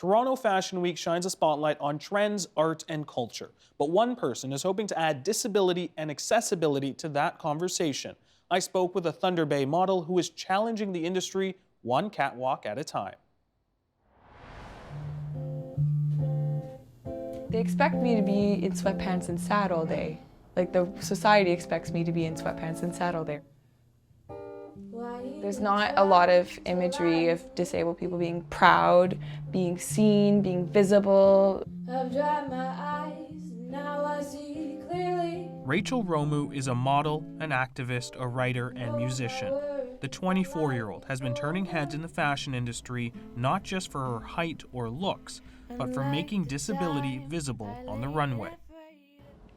Toronto Fashion Week shines a spotlight on trends, art, and culture. But one person is hoping to add disability and accessibility to that conversation. I spoke with a Thunder Bay model who is challenging the industry one catwalk at a time. They expect me to be in sweatpants and sad all day. Like the society expects me to be in sweatpants and sad all day. There's not a lot of imagery of disabled people being proud, being seen, being visible. I've dried my eyes, now I see clearly. Rachel Romu is a model, an activist, a writer, and musician. The 24-year-old has been turning heads in the fashion industry not just for her height or looks, but for making disability visible on the runway.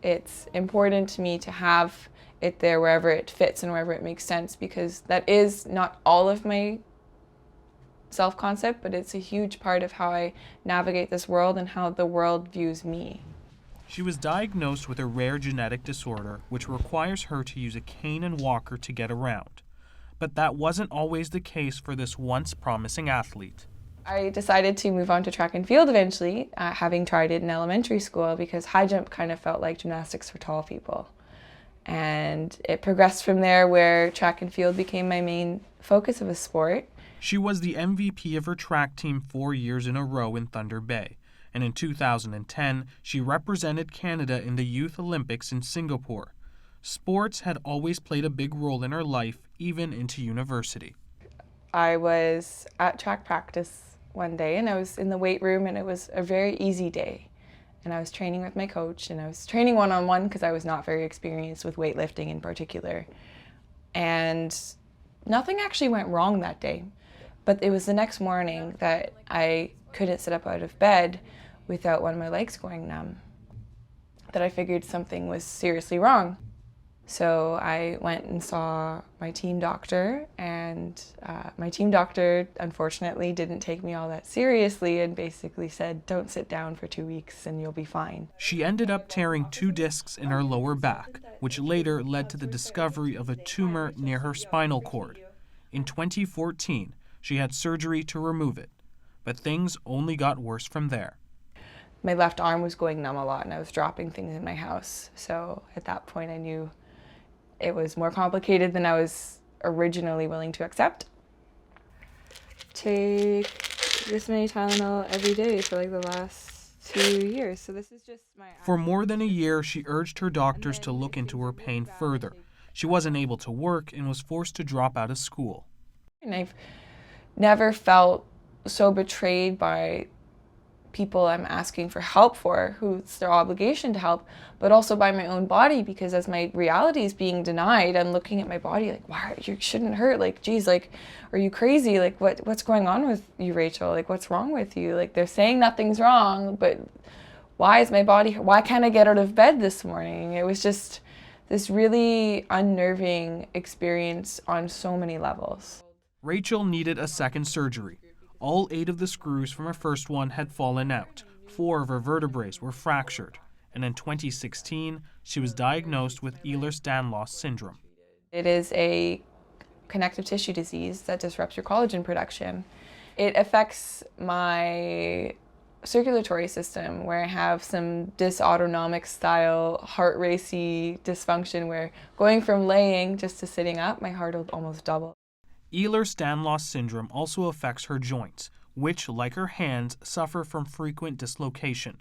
It's important to me to have it there wherever it fits and wherever it makes sense, because that is not all of my self-concept, but it's a huge part of how I navigate this world and how the world views me. She was diagnosed with a rare genetic disorder which requires her to use a cane and walker to get around. But that wasn't always the case for this once promising athlete. I decided to move on to track and field eventually, having tried it in elementary school, because high jump kind of felt like gymnastics for tall people. And it progressed from there, where track and field became my main focus of a sport. She was the MVP of her track team 4 years in a row in Thunder Bay, and in 2010, she represented Canada in the Youth Olympics in Singapore. Sports had always played a big role in her life, even into university. I was at track practice one day, and I was in the weight room, and it was a very easy day. And I was training with my coach, and I was training one-on-one because I was not very experienced with weightlifting in particular. And nothing actually went wrong that day. But it was the next morning that I couldn't sit up out of bed without one of my legs going numb, that I figured something was seriously wrong. So I went and saw my team doctor, and my team doctor unfortunately didn't take me all that seriously and basically said, don't sit down for 2 weeks and you'll be fine. She ended up tearing 2 discs in her lower back, which later led to the discovery of a tumor near her spinal cord. In 2014, she had surgery to remove it, but things only got worse from there. My left arm was going numb a lot, and I was dropping things in my house. So at that point I knew it was more complicated than I was originally willing to accept. Take this many Tylenol every day for like the last 2 years. So this is just my... For more than a year, she urged her doctors to look into her pain further. She wasn't able to work and was forced to drop out of school. And I've never felt so betrayed by people I'm asking for help for, who it's their obligation to help, but also by my own body, because as my reality is being denied, I'm looking at my body like, why, you shouldn't hurt, like, geez, like, are you crazy? Like, what's going on with you, Rachel? Like, what's wrong with you? Like, they're saying nothing's wrong, but why can't I get out of bed this morning? It was just this really unnerving experience on so many levels. Rachel needed a second surgery. All 8 of the screws from her first one had fallen out. 4 of her vertebrae were fractured. And in 2016, she was diagnosed with Ehlers Danlos syndrome. It is a connective tissue disease that disrupts your collagen production. It affects my circulatory system, where I have some dysautonomic style heart racy dysfunction, where going from laying just to sitting up, my heart will almost double. Ehlers-Danlos syndrome also affects her joints, which, like her hands, suffer from frequent dislocation.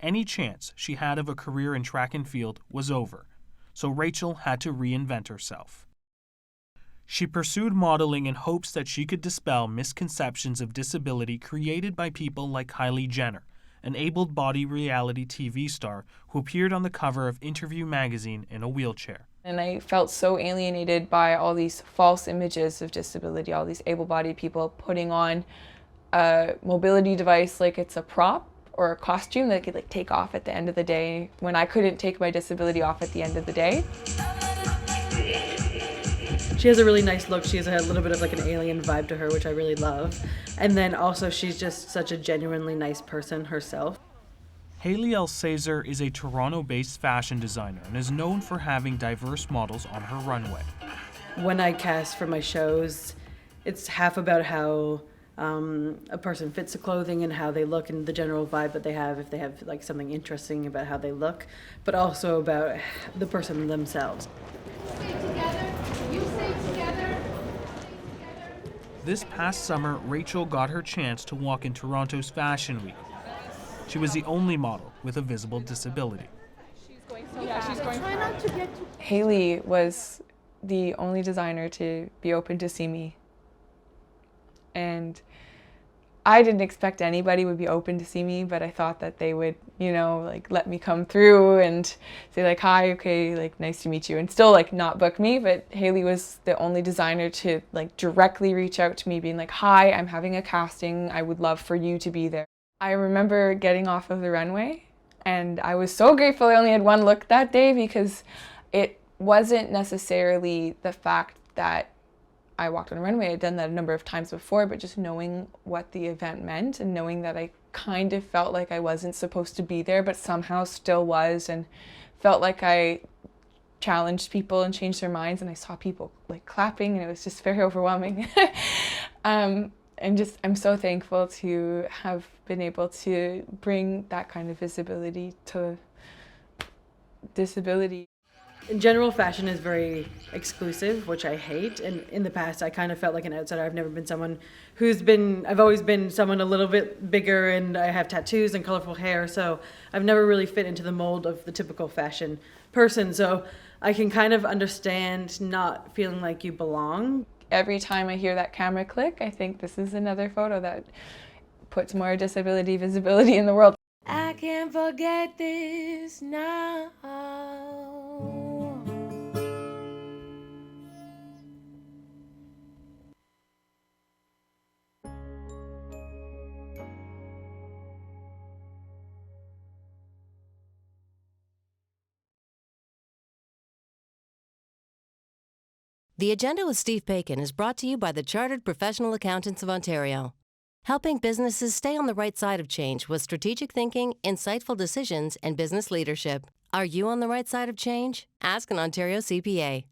Any chance she had of a career in track and field was over, so Rachel had to reinvent herself. She pursued modeling in hopes that she could dispel misconceptions of disability created by people like Kylie Jenner, an able-bodied reality TV star who appeared on the cover of Interview magazine in a wheelchair. And I felt so alienated by all these false images of disability, all these able-bodied people putting on a mobility device like it's a prop or a costume that could like take off at the end of the day, when I couldn't take my disability off at the end of the day. She has a really nice look. She has a little bit of like an alien vibe to her, which I really love. And then also she's just such a genuinely nice person herself. Haley Alcazer is a Toronto-based fashion designer and is known for having diverse models on her runway. When I cast for my shows, it's half about how a person fits the clothing and how they look and the general vibe that they have, if they have like something interesting about how they look, but also about the person themselves. You stay together. This past summer, Rachel got her chance to walk in Toronto's Fashion Week. She was the only model with a visible disability. Haley was the only designer to be open to see me. And I didn't expect anybody would be open to see me, but I thought that they would, you know, like let me come through and say like, hi, okay, like nice to meet you, and still like not book me. But Haley was the only designer to like directly reach out to me being like, hi, I'm having a casting. I would love for you to be there. I remember getting off of the runway and I was so grateful I only had one look that day, because it wasn't necessarily the fact that I walked on a runway. I'd done that a number of times before, but just knowing what the event meant and knowing that I kind of felt like I wasn't supposed to be there, but somehow still was, and felt like I challenged people and changed their minds, and I saw people like clapping, and it was just very overwhelming. And I'm so thankful to have been able to bring that kind of visibility to disability. In general, fashion is very exclusive, which I hate. And in the past, I kind of felt like an outsider. I've never been someone I've always been someone a little bit bigger, and I have tattoos and colorful hair. So I've never really fit into the mold of the typical fashion person. So I can kind of understand not feeling like you belong. Every time I hear that camera click, I think this is another photo that puts more disability visibility in the world. I can't forget this now. The Agenda with Steve Bacon is brought to you by the Chartered Professional Accountants of Ontario, helping businesses stay on the right side of change with strategic thinking, insightful decisions, and business leadership. Are you on the right side of change? Ask an Ontario CPA.